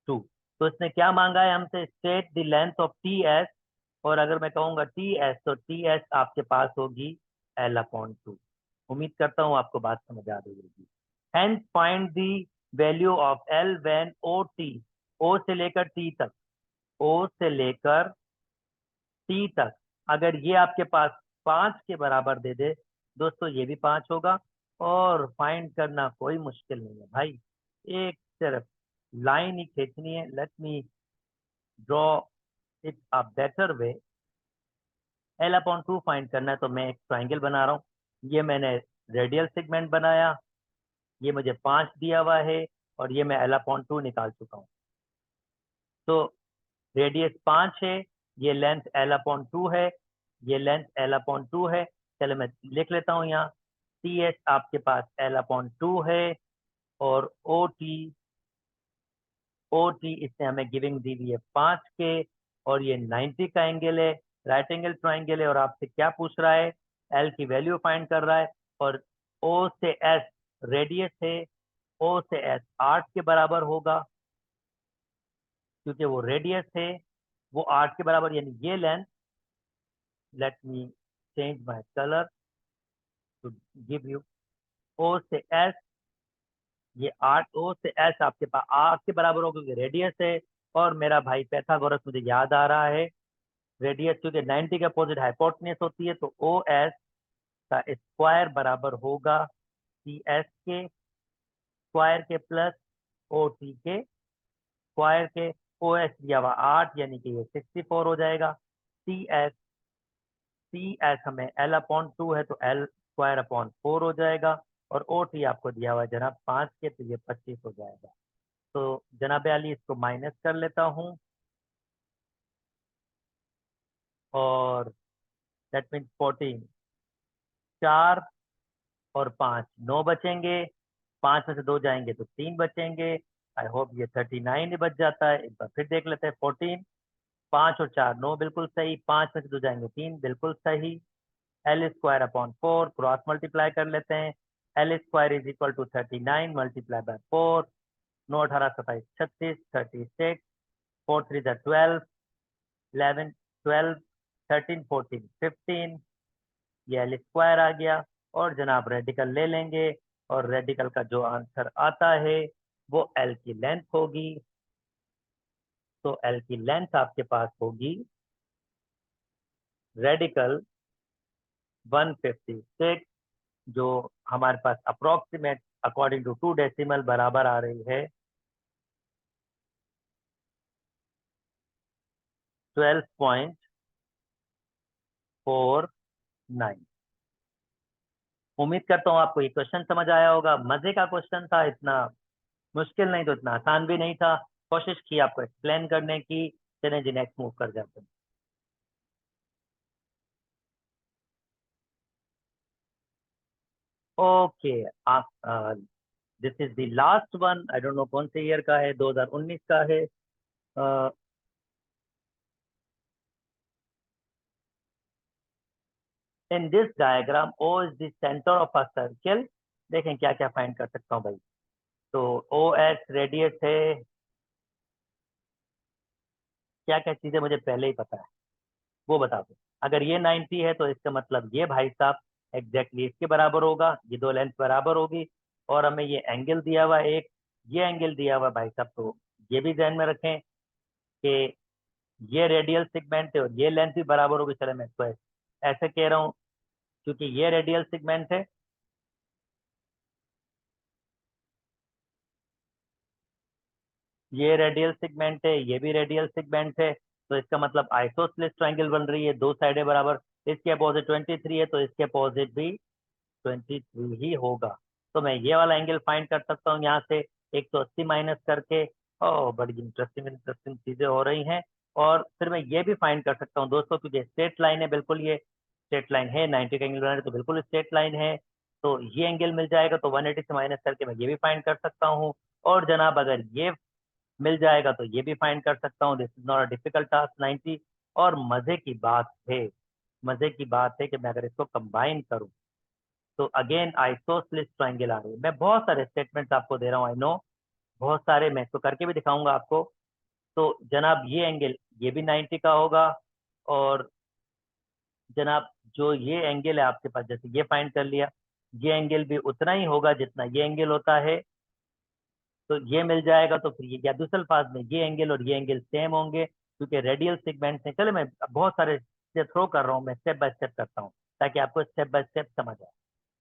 टू। तो इसने क्या मांगा है हमसे, state the length of T S. और अगर मैं कहूंगा टी एस, तो टी एस आपके पास होगी एल अपॉन टू। उम्मीद करता हूँ आपको बात समझ आ रही होगी। Hence find the value of L when O T, O से लेकर टी तक, ओ से लेकर टी तक, अगर ये आपके पास 5 के बराबर दे दे, दोस्तों ये भी 5 होगा। और फाइंड करना कोई मुश्किल नहीं है भाई, एक सिर्फ लाइन ही खींचनी है। Let me draw it a better way. L upon two find करना है, तो मैं एक ट्राइंगल बना रहा हूँ। ये मैंने रेडियल सेगमेंट बनाया, ये मुझे 5 दिया हुआ है, और ये मैं एल अपॉन टू निकाल चुका हूँ। तो रेडियस 5 है, ये लेंथ एल अपॉन टू है, ये लेंथ एल अपॉन टू है। चलो मैं लिख लेता हूँ यहाँ, टी एस आपके पास एल अपॉन टू है, और ओ टी इसने हमें गिविंग दी हुई है 5 के, और ये 90 का एंगल है, राइट एंगल ट्राइंगल है। और आपसे क्या पूछ रहा है, एल की वैल्यू फाइंड कर रहा है। और ओ से एस रेडियस है, ओ से एस 8 के बराबर होगा, क्योंकि वो रेडियस है, वो 8 के बराबर, यानी ये length, let me change my colour to give you, O से एस, ये 8 ओ से एस आपके पास 8 के बराबर होगा क्योंकि रेडियस है। और मेरा भाई पाइथागोरस मुझे याद आ रहा है, रेडियस क्योंकि 90 के अपोजिट हाइपोटेन्यूज होती है, तो ओ एस का स्क्वायर बराबर होगा सी एस के स्क्वायर के प्लस ओ टी के स्क्वायर के। ओ एस दिया हुआ 8, यानी कि ये 64 हो जाएगा। सी एस सी एस हमें L/2 है तो L²/4 हो जाएगा, और ओ टी आपको दिया हुआ है जनाब 5 के, तो ये 25 हो जाएगा। तो जनाब अली इसको माइनस कर लेता हूँ, और दैट मीन्स 14, 4 और 5 9 बचेंगे, 5 में से 2 जाएंगे तो 3 बचेंगे। आई होप ये 39 ही बच जाता है। एक बार फिर देख लेते हैं। 14, 5 और 4 9 बिल्कुल सही, 5 में से 2 जाएंगे 3 बिल्कुल सही। L²/4 क्रॉस मल्टीप्लाई कर लेते हैं। L² is equal to 39 multiply by 4, 9 18 27 36, 36, 4 3 12, 11 12, 13 14 15, ये L² आ गया। और जनाब रेडिकल ले लेंगे, और रेडिकल का जो आंसर आता है वो L की लेंथ होगी। तो L की लेंथ आपके पास होगी रेडिकल 156, जो हमारे पास अप्रोक्सीमेट अकॉर्डिंग टू 2 डेसिमल बराबर आ रही है 12.49। उम्मीद करता हूँ आपको ये क्वेश्चन समझ आया होगा। मजे का क्वेश्चन था, इतना मुश्किल नहीं तो इतना आसान भी नहीं था। कोशिश की आपको एक्सप्लेन करने की। चलें जी, नेक्स्ट मूव कर जाते हैं। ओके, आप this is the last one. I don't know कौन से ईयर का है, 2019 का है। In this diagram O is the centre of a circle. देखें क्या क्या फाइंड कर सकता हूँ भाई। तो ओ एस रेडियस है, क्या क्या चीजें मुझे पहले ही पता है वो बता दो। अगर ये 90 है तो इसका मतलब ये भाई साहब एग्जैक्टली इसके बराबर होगा, ये दो लेंथ बराबर होगी। और हमें ये एंगल दिया हुआ है एक, ये एंगल दिया हुआ है भाई साहब, तो ये भी ध्यान में रखें कि ये रेडियल सेगमेंट है और ये लेंथ भी बराबर होगी। चले मैं इसको ऐसे कह रहा हूँ, क्योंकि ये रेडियल सेगमेंट है, ये रेडियल सेगमेंट है, ये भी रेडियल सेगमेंट है। तो इसका मतलब आइसोसेलेस ट्रायंगल बन रही है, दो साइडें बराबर। इसके अपोजिट 23 है तो इसके अपोजिट भी 23 ही होगा। तो मैं ये वाला एंगल फाइंड कर सकता हूँ यहाँ से 180 माइनस करके। ओ, बड़ी इंटरेस्टिंग इंटरेस्टिंग चीजें हो रही हैं। और फिर मैं ये भी फाइंड कर सकता हूँ दोस्तों, क्योंकि स्ट्रेट लाइन है, बिल्कुल ये स्ट्रेट लाइन है, 90 का एंगल बना रहे तो बिल्कुल स्ट्रेट लाइन है। तो ये एंगल मिल जाएगा, तो 180 से माइनस करके मैं ये भी फाइंड कर सकता हूँ। और जनाब अगर ये मिल जाएगा तो ये भी फाइंड कर सकता हूँ। This is not a difficult task 90। और मजे की बात है कि मैं अगर इसको कंबाइन करूँ तो अगेन आइसोसेलेस ट्रायंगल आ रही है। मैं बहुत सारे स्टेटमेंट्स आपको दे रहा हूँ, आई नो, बहुत सारे, मैं इसको करके भी दिखाऊंगा आपको। तो जनाब ये एंगल ये भी 90 का होगा। और जनाब जो ये एंगल है आपके पास, जैसे ये फाइंड कर लिया, ये एंगल भी उतना ही होगा जितना ये एंगल होता है। तो ये मिल जाएगा, तो फिर ये या दूसरे अल्फाज में ये एंगल और ये एंगल सेम होंगे, क्योंकि रेडियल सेगमेंट से। चले मैं बहुत सारे थ्रो कर रहा हूँ, मैं स्टेप बाय स्टेप करता हूँ ताकि आपको स्टेप बाय स्टेप समझ आए।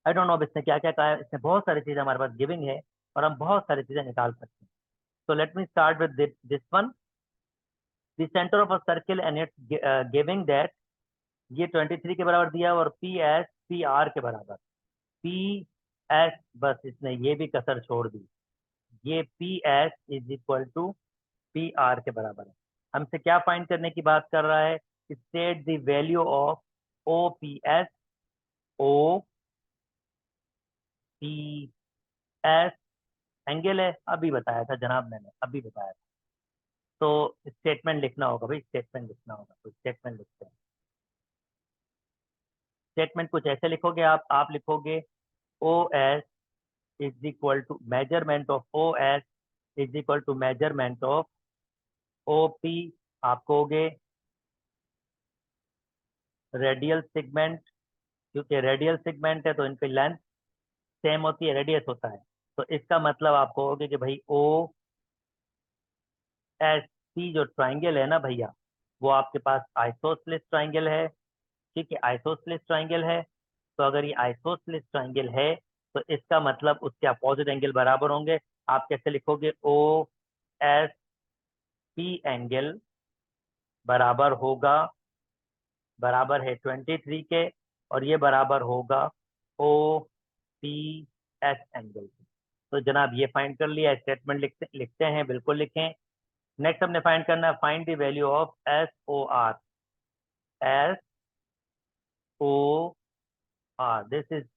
आई डोंट नो अब इसने क्या क्या कहा है, इसमें बहुत सारी चीजें हमारे पास गिविंग है और हम बहुत सारी चीजें निकाल सकते हैं। तो let me start with this one. The centre of a circle and it's giving that, ये 23 के बराबर दिया और पी एस पी आर के बराबर। पी एस, बस इसने ये भी कसर छोड़ दी, ये P S is equal to P R के बराबर है। हमसे क्या फाइंड करने की बात कर रहा है? State the value of O P S. O P S angle है, अभी बताया था जनाब, मैंने अभी बताया था। तो स्टेटमेंट लिखना होगा भाई, स्टेटमेंट लिखना होगा, तो स्टेटमेंट लिखते हैं। स्टेटमेंट कुछ ऐसे लिखोगे आप लिखोगे O S is equal to measurement of O S is equal to measurement of O P. आप कहोगे रेडियल सेगमेंट, क्योंकि रेडियल सेगमेंट है तो इनकी लेंथ सेम होती है, रेडियस होता है। तो इसका मतलब आप कहोगे कि भाई ओ एस सी जो ट्राइंगल है ना भैया, वो आपके पास आइसोसेलेस ट्राइंगल है। ठीक है, आइसोसेलेस ट्राइंगल है। तो अगर ये आइसोसेलेस ट्राइंगल है तो इसका मतलब उसके अपोजिट एंगल बराबर होंगे। आप कैसे लिखोगे? ओ एस पी एंगल बराबर होगा बराबर है 23 के, और ये बराबर होगा ओ पी एस एंगल। तो जनाब ये फाइंड कर लिया, स्टेटमेंट लिखते हैं, बिल्कुल लिखें। नेक्स्ट हमने फाइंड करना है, find the value of S O R. S O R, this is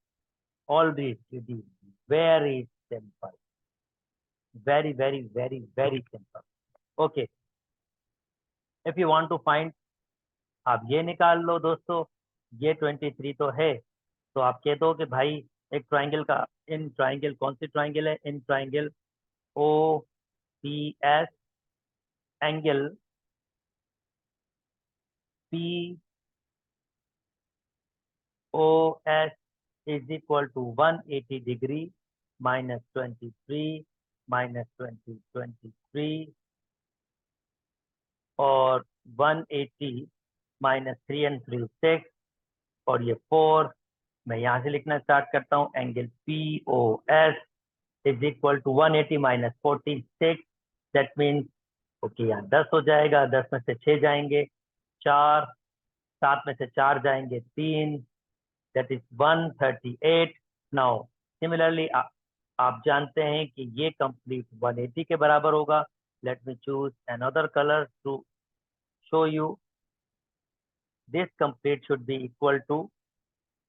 already very simple, very very very very simple. Okay, if you want to find, आप ये निकाल लो दोस्तों, ये 23 तो है, तो आप कह दो कि भाई एक ट्राइंगल का, इन ट्राइंगल, कौन सी ट्राइंगल है, in triangle O P S, angle P O S is equal to 180 degree minus 23 minus 23 और 180 माइनस 3 एंड 3 6 और ये 4। मैं यहाँ से लिखना स्टार्ट करता हूँ, angle P O S is equal to 180 minus 46, that means okay, यहाँ 10 हो जाएगा, 10 में से 6 जाएंगे 4, 7 में से 4 जाएंगे 3, दैट इज 138। नाउ सिमिलरली आप जानते हैं कि ये कंप्लीट 180 के बराबर होगा। Let me choose another colour to show you, this complete should be equal to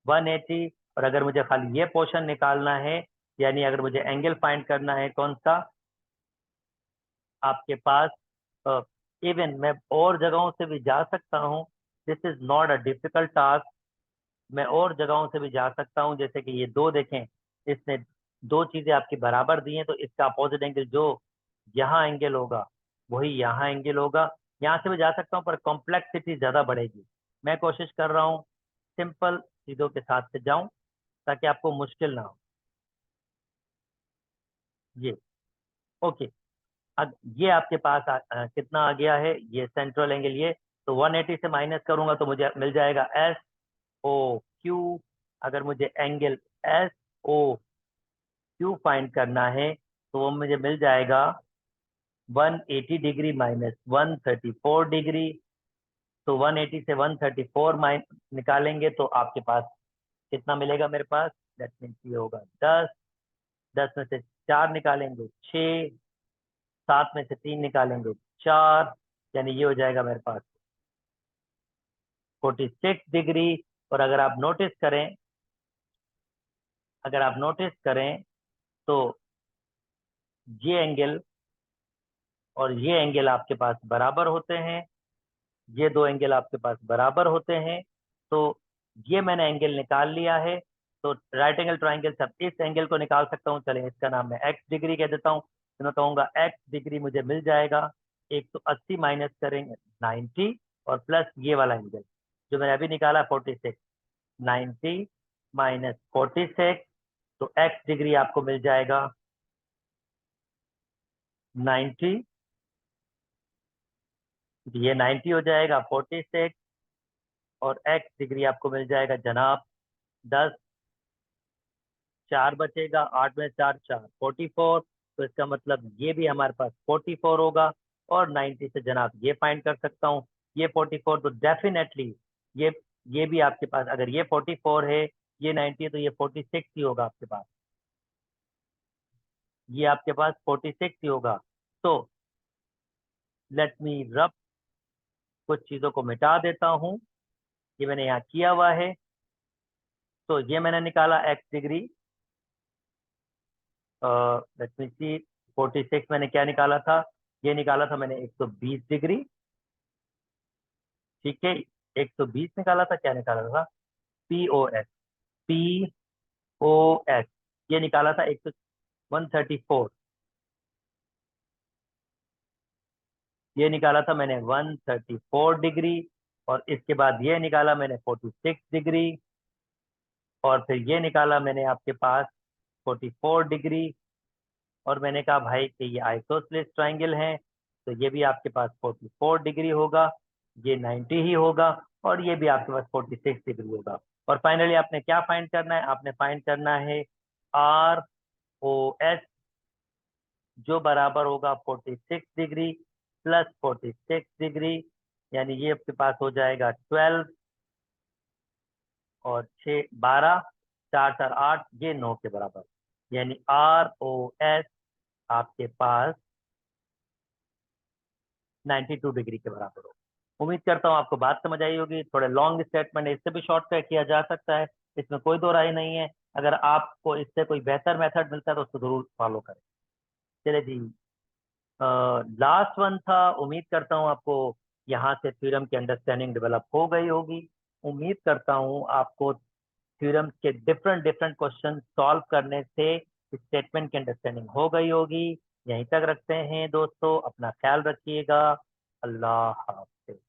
180। और अगर मुझे खाली ये पोर्शन निकालना है, यानी अगर मुझे एंगल फाइंड करना है कौन सा आपके पास, इवन मैं और जगहों से भी जा सकता हूँ, this is not a difficult task. मैं और जगहों से भी जा सकता हूँ, जैसे कि ये दो देखें, इसने दो चीजें आपकी बराबर दी हैं, तो इसका अपोजिट एंगल जो यहाँ एंगल होगा वही यहाँ एंगल होगा। यहाँ से भी जा सकता हूँ पर कॉम्प्लेक्सिटी ज्यादा बढ़ेगी। मैं कोशिश कर रहा हूँ सिंपल चीजों के साथ से जाऊं ताकि आपको मुश्किल ना हो। ये ओके, अब ये आपके पास कितना आ गया है, ये सेंट्रल एंगल, ये तो 180 से माइनस करूंगा तो मुझे मिल जाएगा एस ओ क्यू। अगर मुझे angle S O Q find करना है तो वो मुझे मिल जाएगा 180 डिग्री माइनस 134 डिग्री। तो 180 से 134 निकालेंगे तो आपके पास कितना मिलेगा मेरे पास, दैट मीन्स ये होगा 10, 10 में से 4 निकालेंगे 6, 7 में से 3 निकालेंगे 4, यानी ये हो जाएगा मेरे पास 46 डिग्री। और अगर आप नोटिस करें तो ये एंगल और ये एंगल आपके पास बराबर होते हैं, ये दो एंगल आपके पास बराबर होते हैं। तो ये मैंने एंगल निकाल लिया है, तो राइट एंगल ट्राइंगल से अब इस एंगल को निकाल सकता हूँ। चलें, इसका नाम मैं एक्स डिग्री कह देता हूँ। तो मैं कहूँगा एक्स डिग्री मुझे मिल जाएगा 180 माइनस करेंगे 90 और प्लस ये वाला एंगल जो मैंने अभी निकाला 46, 90 माइनस 46, तो एक्स डिग्री आपको मिल जाएगा 90, ये 90 हो जाएगा 46 और एक्स डिग्री आपको मिल जाएगा जनाब 10, 4 बचेगा, 8 में 4 4 44, तो इसका मतलब ये भी हमारे पास 44 होगा। और 90 से जनाब ये फाइंड कर सकता हूँ, ये 44, तो डेफिनेटली ये ये भी आपके पास, अगर ये 44 है, ये 90 है, तो ये 46 ही होगा आपके पास, ये आपके पास 46 ही होगा। तो लेट मी रब, कुछ चीजों को मिटा देता हूँ, ये मैंने यहाँ किया हुआ है। तो ये मैंने निकाला एक्स डिग्री, लेट मी सी, 46 मैंने क्या निकाला था, ये निकाला था मैंने 120 डिग्री, ठीक है, 120 निकाला था, क्या निकाला था, P O S, P O S, ये निकाला था 134, ये निकाला था मैंने 134 डिग्री। और इसके बाद ये निकाला मैंने 46 डिग्री, और फिर ये निकाला मैंने आपके पास 44 डिग्री। और मैंने कहा भाई कि ये आइसोसेलेस ट्राइंगल है, तो ये भी आपके पास 44 डिग्री होगा, ये 90 ही होगा, और ये भी आपके पास 46 डिग्री होगा। और फाइनली आपने क्या फाइंड करना है, आपने फाइंड करना है आर ओ एस, जो बराबर होगा 46 डिग्री प्लस 46 डिग्री, यानी ये आपके पास हो जाएगा 12। और 6 12, 4 4 8, ये 9 के बराबर, यानी ROS आपके पास 92 डिग्री के बराबर हो। उम्मीद करता हूँ आपको बात समझ आई होगी। थोड़े लॉन्ग स्टेटमेंट है, इससे भी शॉर्टकट किया जा सकता है, इसमें कोई दो राय नहीं है। अगर आपको इससे कोई बेहतर मेथड मिलता है तो उसको जरूर फॉलो करें। चलिए जी, लास्ट वन था। उम्मीद करता हूँ आपको यहाँ से थ्योरम की अंडरस्टैंडिंग डेवलप हो गई होगी। उम्मीद करता हूँ आपको थ्योरम के डिफरेंट डिफरेंट क्वेश्चन सॉल्व करने से स्टेटमेंट की अंडरस्टैंडिंग हो गई होगी। यहीं तक रखते हैं दोस्तों, अपना ख्याल रखिएगा। अल्लाह हाफिज।